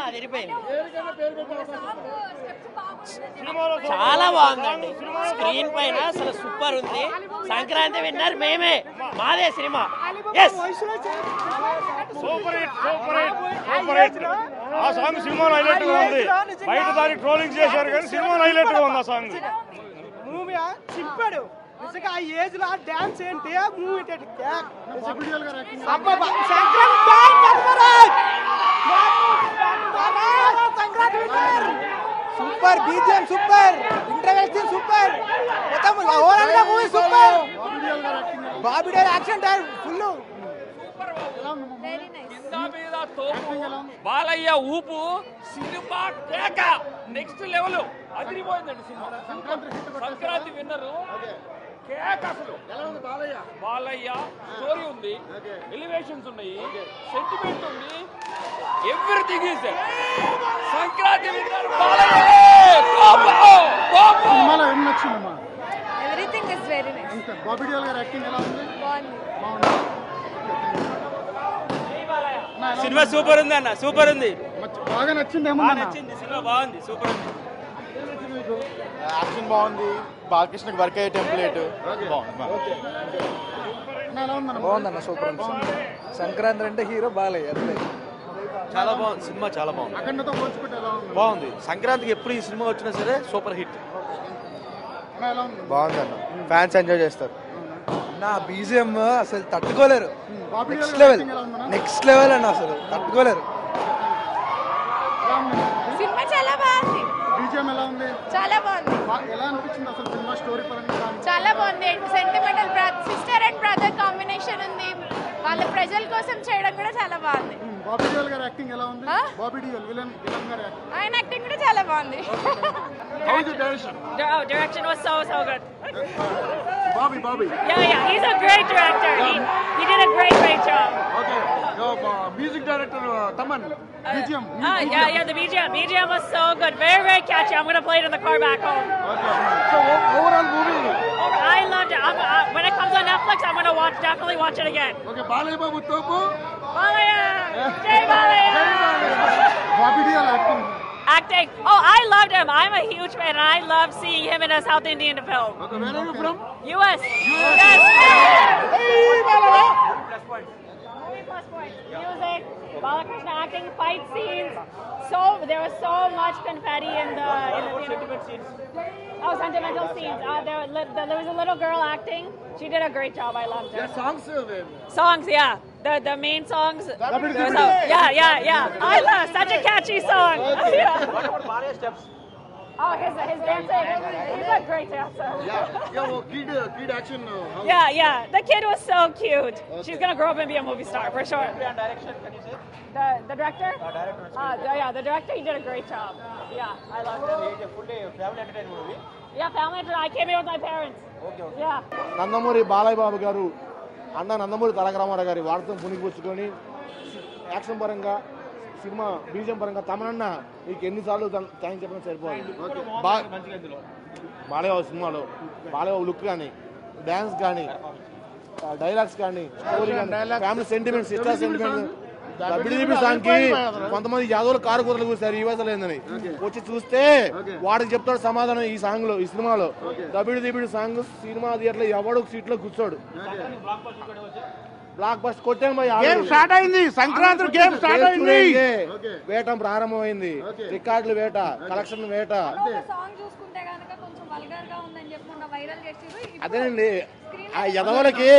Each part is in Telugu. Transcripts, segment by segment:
అదిరిపోయింది, చాలా బాగుందండి. స్క్రీన్ పైన అసలు సూపర్ ఉంది. సంక్రాంతి విన్నర్ మేమే, మాదే cinema. Super hit, super hit, super hit. ఆ సాంగ్ సినిమాలో హైలైట్ గా ఉంది. బయట దానికి ట్రోలింగ్ చేశారు కానీ సినిమాలో హైలైట్ గా ఉంది ఆ సాంగ్. మూవీ చింపాడు నిజంగా. ఆ ఏజ్ లో ఆ డాన్స్ ఏంటి, ఆ movie super, BGM super, interval super, మొత్తం ఓవరాల్ గా movie super. Bobby Deol action time full. Balayya ఊపు, సినిమా కేక నెక్స్ట్ లెవెల్, అదిరిపోయిందండి సినిమా. సంక్రాంతి విన్నరు కేక అసలు. బాలయ్య స్టోరీ ఉంది, ఎలివేషన్స్ ఉన్నాయి, సెంటిమెంట్ ఉంది, everything is Sankranti winner Balayya. Everything is very nice. Bobby Deol గారి యాక్టింగ్ ఎలా ఉంది? బాగుంది. సినిమా సూపర్ ఉంది అన్న, సూపర్ ఉంది, బాగా నచ్చింది. నచ్చింది సినిమా, బాగుంది, సూపర్ ఉంది. యాక్షన్ బాగుంది, బాలకృష్ణకి వర్క్ అయ్యే టెంప్లెట్ బాగుందన్న, సూపర్ ఉంది. సంక్రాంతి అంటే హీరో బాలయ్య, అంతే. చాలా బాగుంది సినిమా, చాలా బాగుంది. అఖండతో పోల్చుకుంటే ఎలా ఉంది? బాగుంది. సంక్రాంతికి ఎప్పుడు ఈ సినిమా వచ్చినా సరే సూపర్ హిట్. బాగుందన్న, ఫ్యాన్స్ ఎంజాయ్ చేస్తారు. నా బీజిఎం అసలు తట్టుకోలేరు, నెక్స్ట్ లెవెల్ అన్న, అసలు తట్టుకోలేరు. సినిమా చాలా బాగుంది, బీజిఎం ఎలా ఉంది? చాలా బాగుంది, ఎలా అనిపించింది అసలు సినిమా స్టోరీ పరంగా? చాలా బాగుంది. Sentimental sister and brother combination ఉంది, వాళ్ళ ప్రజల కోసం చేయడం కూడా చాలా బాగుంది. బాబీ డియోల్ గారి యాక్టింగ్ ఎలా ఉంది? బాబీ డియోల్ విలన్ గారి యాక్టింగ్, ఆయన యాక్టింగ్ కూడా చాలా బాగుంది. Direction was so good. Bobby. Yeah, he's a great director. He did a great job. Okay. Music director Taman. BGM. Yeah, the BGM was so good. Very catchy. I'm gonna play it in the car back home. Okay. So overall movie. I loved it. When it comes on Netflix, I'm gonna definitely watch it again. Okay, Balaya Babu Topu. Balaya! Jai Balaya! Bobby Deol acting. Oh, I loved him. I'm a huge fan, and I love seeing him in a South Indian film. Okay, where are you from? US. Yes. Plus points. Music, Balakrishna acting, fight scenes. There was so much confetti in the sentimental scenes. Oh, sentimental scenes. There was a little girl acting. She did a great job. I loved her. Songs, yeah. The main songs. Yeah. I love such a catchy song. What about Balaya steps? Oh, his dancing. He's a great dancer. Kid action. Yeah. The kid was so cute. Okay. She's gonna grow up and be a movie star for sure. And direction, can you say? The director? Director. The director, he did a great job. Yeah, I loved it. It's a full day family entertainment movie. Yeah, family entertainment. I came here with my parents. Okay. Yeah. Nandamuri Balayya Babu గారు అన్న నందమూరి తారక రామారావు గారి వార్తను పుణికిపుచ్చుకొని యాక్షన్ పరంగా, సినిమా బీజం పరంగా తమనన్న మీకు ఎన్నిసార్లు థ్యాంక్స్ చెప్పడం సరిపోయింది. బాలయ్య సినిమాలో బాలయ్య లుక్ కానీ, డ్యాన్స్ కానీ, డైలాగ్స్ కానీ, స్టోరీ కానీ, family sentiment, sister sentiment, WDP song కి కొంతమంది యాదవులు కారు కూరలు కూర్చారు ఈ వయసులో ఏందని వచ్చి చూస్తే వాడికి చెప్తాడు సమాధానం. ఈ సాంగ్ లో, ఈ సినిమాలో డబ్ల్యూడీపీ సాంగ్ సినిమా థియేటర్ ఎవడు సీట్ లో కూర్చోడు. బ్లాక్ బస్టర్ కొట్టాను. స్టార్ట్ అయింది, సంక్రాంతి గేమ్ స్టార్ట్ అయింది, వేట ప్రారంభమైంది, రికార్డులు వేట, కలెక్షన్ వేట. అదేనండి, ఆ యదవులకి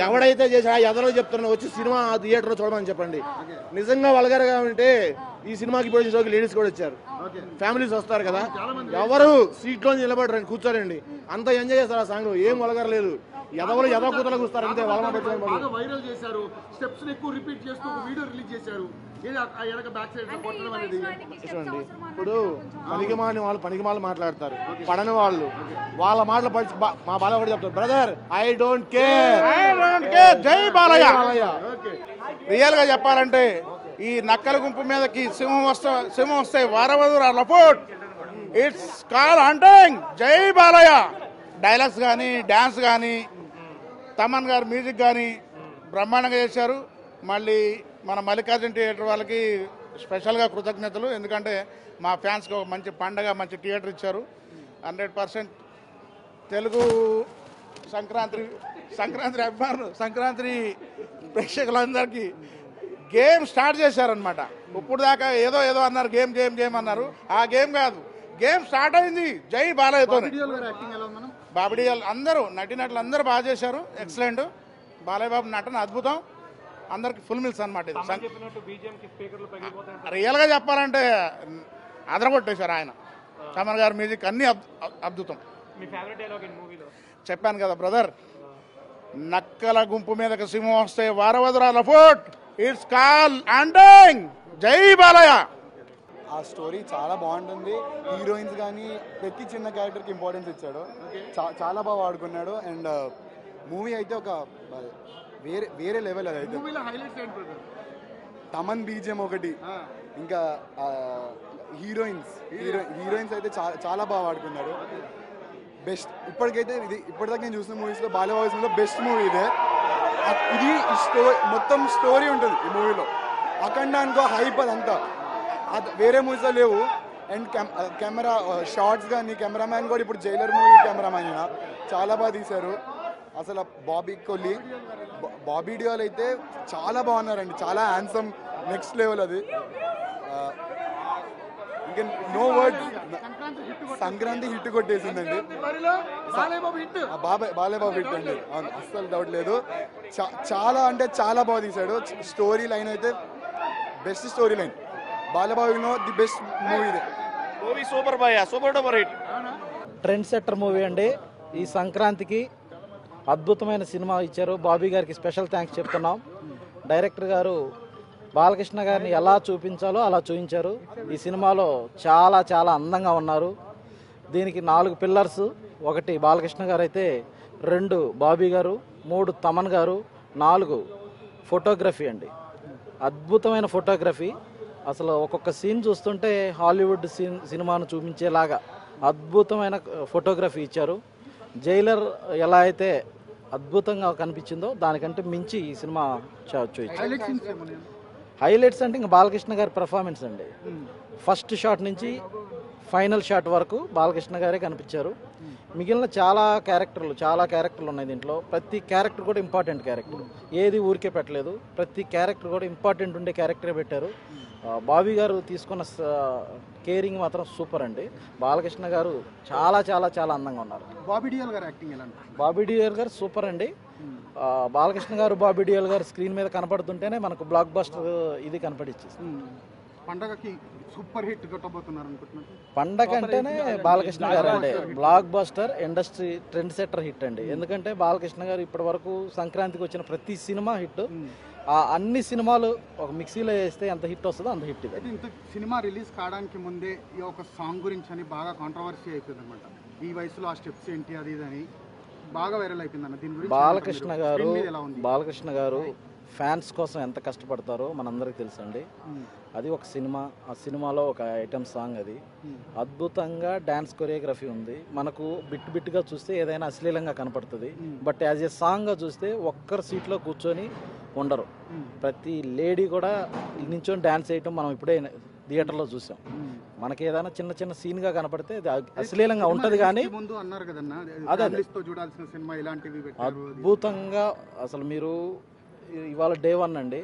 ఎవడైతే చేసి ఆ యదవులకు చెప్తున్నా వచ్చి సినిమా థియేటర్ లో చూడమని చెప్పండి. నిజంగా వల్గర్గా ఉంటే ఈ సినిమాకి పోయి లేడీస్ కూడా వచ్చారు, ఫ్యామిలీస్ వస్తారు కదా, ఎవరు సీట్ లో నిలబడరండి, కూర్చోరండి, అంత ఎంజాయ్ చేస్తారు ఆ సాంగ్. ఏం వల్గరలేదు, యదవులు యదవ కూతలు కూస్తారు అంతే. వైరల్ చేశారు, స్టెప్స్ ఎక్కువ రిపీట్ చేస్తూ వీడియో రిలీజ్ చేశారు. ఇప్పుడు పనికిమాలిన వాళ్ళు పనికిమాలు మాట్లాడతారు, పడని వాళ్ళు వాళ్ళ మాటలు పడి మా బాలయ్య కూడా చెప్తారు, బ్రదర్ ఐ డోంట్ కేర్, జై బాలయ్య. రియల్ గా చెప్పాలంటే ఈ నక్కల గుంపు మీదకి సింహం వస్తే వారవధురా లపోట్, ఇట్స్ కాల్ హంటింగ్. జై బాలయ్య. డైలాగ్స్ కానీ, డాన్స్ కానీ, తమన్ గారు మ్యూజిక్ కానీ బ్రహ్మాండంగా చేశారు. మళ్ళీ మన మల్లికార్జున థియేటర్ వాళ్ళకి స్పెషల్గా కృతజ్ఞతలు. ఎందుకంటే మా ఫ్యాన్స్కి ఒక మంచి పండగ, మంచి థియేటర్ ఇచ్చారు. 100% తెలుగు సంక్రాంతి అభిమానులు, సంక్రాంతి ప్రేక్షకులందరికీ గేమ్ స్టార్ట్ చేశారనమాట. ఇప్పుడు దాకా ఏదో అన్నారు, గేమ్ అన్నారు. ఆ గేమ్ కాదు, గేమ్ స్టార్ట్ అయింది. జై బాలయ్యతో. బాబిడియల్ అందరూ నటినట్లు అందరూ బాగా చేశారు. ఎక్సలెంట్. బాలయ్య బాబు నటన అద్భుతం. అందరికి ఫుల్ మిల్స్ అనమాట. ఇది రియల్గా చెప్పాలంటే అదరగొట్టేశారు ఆయన. తమన్ గారి మ్యూజిక్ అన్ని అద్భుతం. చెప్పాను కదా బ్రదర్, నక్కల గుంపు మీదకి సింహం వస్తే వారవదురాల ఫోర్ట్. It's call ending. జై బాలయ్య. ఆ స్టోరీ చాలా బాగుంటుంది. హీరోయిన్స్ కానీ ప్రతి చిన్న క్యారెక్టర్కి ఇంపార్టెన్స్ ఇచ్చాడు. చాలా బాగా ఆడుకున్నాడు. అండ్ మూవీ అయితే ఒక వేరే లెవెల్. అది అయితే తమన్ బీజియం ఒకటి, ఇంకా హీరోయిన్స్ అయితే చాలా బాగా ఆడుకున్నాడు. బెస్ట్ ఇప్పటికైతే ఇప్పటిదాకా నేను చూసిన మూవీస్లో బాలయ్య వాయిస్లో బెస్ట్ మూవీ ఇదే. ఇది మొత్తం స్టోరీ ఉంటుంది ఈ మూవీలో. అఖండ అనుకో హైప్ అదంతా వేరే మూవీస్లో లేవు. అండ్ కెమెరా షార్ట్స్ కానీ కెమెరామ్యాన్ కూడా ఇప్పుడు జైలర్ మూవీ కెమెరామ్యాన్ చాలా బాగా తీశారు. అసలు బాబీ డియోల్ అయితే చాలా బాగున్నారండి. చాలా హ్యాండ్సమ్, నెక్స్ట్ లెవెల్. అది ఇంకా నో వర్డ్. సంక్రాంతి హిట్ కొట్టేసిందండి. బాలయ్య బాబు హిట్ అండి, అస్సలు డౌట్ లేదు. చాలా అంటే చాలా బాగా తీశాడు. స్టోరీ లైన్ అయితే best story line. Balayya Babu the best movie. Movie super boy, super duper hit. Trend setter movie అండి. ఈ సంక్రాంతికి అద్భుతమైన సినిమా ఇచ్చారు. బాబీ గారికి స్పెషల్ థ్యాంక్స్ చెప్తున్నాం. డైరెక్టర్ గారు బాలకృష్ణ గారిని ఎలా చూపించాలో అలా చూపించారు. ఈ సినిమాలో చాలా చాలా అందంగా ఉన్నారు. దీనికి 4 పిల్లర్స్. 1 బాలకృష్ణ గారు అయితే, 2 బాబీ గారు, 3 తమన్ గారు, 4 ఫోటోగ్రఫీ అండి. అద్భుతమైన ఫోటోగ్రఫీ. అసలు ఒక్కొక్క సీన్ చూస్తుంటే హాలీవుడ్ సినిమాను చూపించేలాగా అద్భుతమైన ఫోటోగ్రఫీ ఇచ్చారు. జైలర్ ఎలా అయితే అద్భుతంగా కనిపించిందో దానికంటే మించి ఈ సినిమా చూపించారు. హైలైట్స్ అంటే ఇంకా బాలకృష్ణ గారి పర్ఫార్మెన్స్ అండి. ఫస్ట్ షాట్ నుంచి ఫైనల్ షాట్ వరకు బాలకృష్ణ గారే కనిపించారు. మిగిలిన చాలా క్యారెక్టర్లు ఉన్నాయి దీంట్లో. ప్రతి క్యారెక్టర్ కూడా ఇంపార్టెంట్ క్యారెక్టర్. ఏది ఊరికే పెట్టలేదు. ప్రతి క్యారెక్టర్ కూడా ఇంపార్టెంట్ ఉండే క్యారెక్టరే పెట్టారు. బాబీ గారు తీసుకున్న కేరింగ్ మాత్రం సూపర్ అండి. బాలకృష్ణ గారు చాలా చాలా చాలా అందంగా ఉన్నారు. బాబీ డియోల్ గారు యాక్టింగ్ ఎలా? బాబీ డియోల్ గారు సూపర్ అండి. బాలకృష్ణ గారు, బాబీ డియోల్ గారు స్క్రీన్ మీద కనపడుతుంటేనే మనకు బ్లాక్ బస్టర్ ఇది కనపడిచ్చేస్తుంది. పండగకి సూపర్ హిట్ కొట్టబోతున్నారు అనుకుంటున్నాను. పండగ అంటేనే బాలకృష్ణ గారు అండి block buster, industry trend setter hit అండి. ఎందుకంటే బాలకృష్ణ గారు ఇప్పటి వరకు సంక్రాంతికి వచ్చిన ప్రతి సినిమా హిట్. ఆ అన్ని సినిమాలు ఒక మిక్సీలో వేస్తే ఎంత హిట్ వస్తుందో అంత హిట్ ఇది. ఇంత సినిమా రిలీజ్ కావడానికి ముందే ఈ ఒక సాంగ్ గురించి అని బాగా కాంట్రవర్సీ అయిపోయింది అనమాట. ఈ వయసులో ఆ స్టెప్స్ ఏంటి అది అని బాగా వైరల్ అయిపోయింది అన్న. దీని గురించి బాలకృష్ణ గారు ఫ్యాన్స్ కోసం ఎంత కష్టపడతారో మనందరికీ తెలుసండి. అది ఒక సినిమా. ఆ సినిమాలో ఒక ఐటమ్ సాంగ్. అది అద్భుతంగా డ్యాన్స్ కొరియోగ్రఫీ ఉంది. మనకు బిట్గా చూస్తే ఏదైనా అశ్లీలంగా కనపడుతుంది. బట్ యాజ్ ఏ సాంగ్గా చూస్తే ఒక్కరు సీట్లో కూర్చొని ఉండరు. ప్రతి లేడీ కూడా నించొని డ్యాన్స్ చేయటం మనం ఇప్పుడే థియేటర్లో చూసాం. మనకి ఏదైనా చిన్న సీన్గా కనపడితే అది అశ్లీలంగా ఉంటుంది. కానీ అద్భుతంగా అసలు మీరు ఇవాళ డే 1 అండి,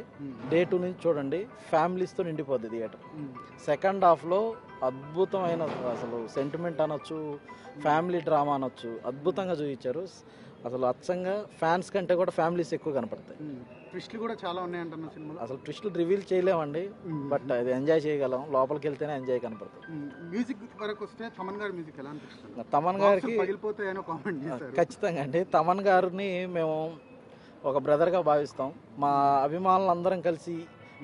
డే 2 నుంచి చూడండి, ఫ్యామిలీస్తో నిండిపోద్ది థియేటర్. సెకండ్ హాఫ్లో అద్భుతమైన అసలు సెంటిమెంట్ అనొచ్చు, ఫ్యామిలీ డ్రామా అనొచ్చు, అద్భుతంగా చూపించారు. అసలు అచ్చంగా ఫ్యాన్స్ కంటే కూడా ఫ్యామిలీస్ ఎక్కువ కనపడతాయి. ట్విస్ట్లు కూడా చాలా ఉన్నాయంటున్న సినిమాలో. అసలు ట్విస్ట్లు రివీల్ చేయలేమండి, బట్ అది ఎంజాయ్ చేయగలం. లోపలికి వెళ్తేనే ఎంజాయ్ కనపడుతుంది. మ్యూజిక్ వరకు వస్తే తమన్ గారి మ్యూజిక్ ఎలా అనిపిస్తుంది? తమన్ గారికి ఖచ్చితంగా అండి. తమన్ గారిని మేము ఒక బ్రదర్గా భావిస్తాం. మా అభిమానులందరం కలిసి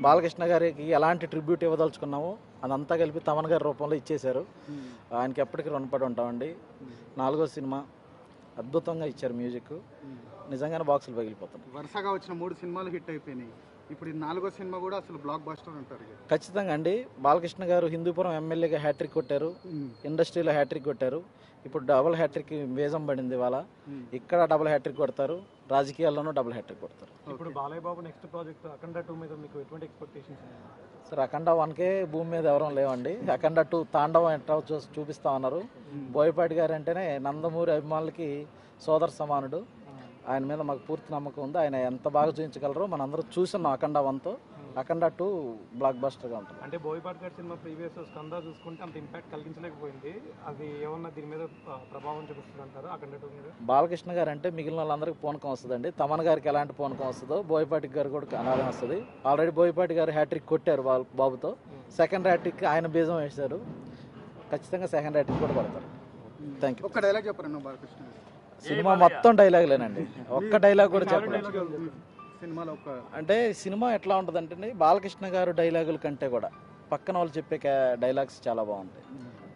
బాలకృష్ణ గారికి ఎలాంటి ట్రిబ్యూట్ ఇవ్వదలుచుకున్నామో అదంతా కలిపి తమన్ గారి రూపంలో ఇచ్చేశారు. ఆయనకి ఎప్పటికీ రుణపడి ఉంటామండి. 4వ సినిమా అద్భుతంగా ఇచ్చారు మ్యూజిక్. నిజంగానే బాక్సులు పగిలిపోతున్నాయి. వరుసగా వచ్చిన 3 సినిమాలు హిట్ అయిపోయినాయి. ఇప్పుడు 4వ సినిమా కూడా అసలు బ్లాక్ బస్టర్ అంటారు. ఖచ్చితంగా అండి. బాలకృష్ణ గారు హిందూపురం ఎమ్మెల్యేగా హ్యాట్రిక్ కొట్టారు, ఇండస్ట్రీలో హ్యాట్రిక్ కొట్టారు. ఇప్పుడు డబుల్ హ్యాట్రిక్ వేజం పడింది. ఇవాళ ఇక్కడ డబుల్ హ్యాట్రిక్ కొడతారు, రాజకీయాల్లోనూ డబుల్ హ్యాట్రిక్ కొడతారు. ఇప్పుడు బాలయ్య బాబు నెక్స్ట్ ప్రాజెక్ట్ అఖండ 2 మీద మీకు ఎటువంటి ఎక్స్పెక్టేషన్స్? సార్ అఖండ 1కే భూమి మీద ఎవరూ లేవండి. అఖండ 2 తాండవం ఎట్లా చూపిస్తా ఉన్నారు. బోయపాటి గారు అంటేనే నందమూరి అభిమానులకి సోదర సమానుడు. ఆయన మీద మాకు పూర్తి నమ్మకం ఉంది. ఆయన ఎంత బాగా చూపించగలరో మనందరం చూస్తున్నాం. అఖండ 1తో అఖండ 2 బ్లాక్ బస్టర్గా ఉంటుంది. అంటే బోయపాటి గారి సినిమా ప్రీవియస్ స్కంద చూసుకుంటే అంత ఇంపాక్ట్ కలిగించలేకపోయింది. అది ఏమన్నా దీని మీద ప్రభావం చూపిస్తుంది అంటారు అఖండ 2 మీద? బాలకృష్ణ గారు అంటే మిగిలిన వాళ్ళందరికీ పూనకం వస్తుందండి. తమన్ గారికి ఎలాంటి పూనకం వస్తుందో బోయపాటి గారు కూడా అనాదం వస్తుంది. ఆల్రెడీ బోయపాటి గారు హ్యాట్రిక్ కొట్టారు బాబుతో. సెకండ్ హ్యాట్రిక్ ఆయన బీజం వేశారు. ఖచ్చితంగా సెకండ్ హ్యాట్రిక్ కూడా పడతారు. Thank you. ఒక్క డైలాగ్ చెప్పండి బాలకృష్ణ. సినిమా మొత్తం డైలాగులేనండి. ఒక్క డైలాగ్ కూడా చెప్పలేదు. సినిమాలో అంటే సినిమా ఎట్లా ఉంటుంది అంటే బాలకృష్ణ గారు డైలాగుల కంటే కూడా పక్కన వాళ్ళు చెప్పే డైలాగ్స్ చాలా బాగుంటాయి.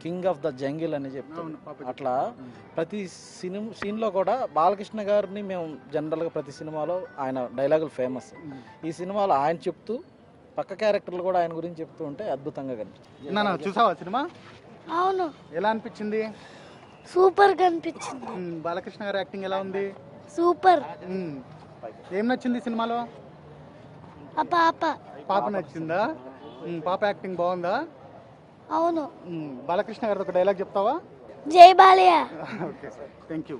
కింగ్ ఆఫ్ ద జంగిల్ అని చెప్తాం. అట్లా ప్రతి సీన్లో కూడా బాలకృష్ణ గారిని మేము జనరల్గా ప్రతి సినిమాలో ఆయన డైలాగులు ఫేమస్. ఈ సినిమాలో ఆయన చెప్తూ పక్క క్యారెక్టర్లు కూడా ఆయన గురించి చెప్తూ ఉంటే అద్భుతంగా కనిపిస్తుంది. చూసావా సినిమా? అవును. ఎలా అనిపించింది? సూపర్ గా అనిపించింది. బాలకృష్ణ గారి యాక్టింగ్ ఎలా ఉంది? సూపర్. ఏం నచ్చింది సినిమాలో? పాప నచ్చిందా? పాప యాక్టింగ్ బాగుందా? అవును. బాలకృష్ణ గారితో ఒక డైలాగ్ చెప్తావా? జై బాలయ్య. Okay, thank you.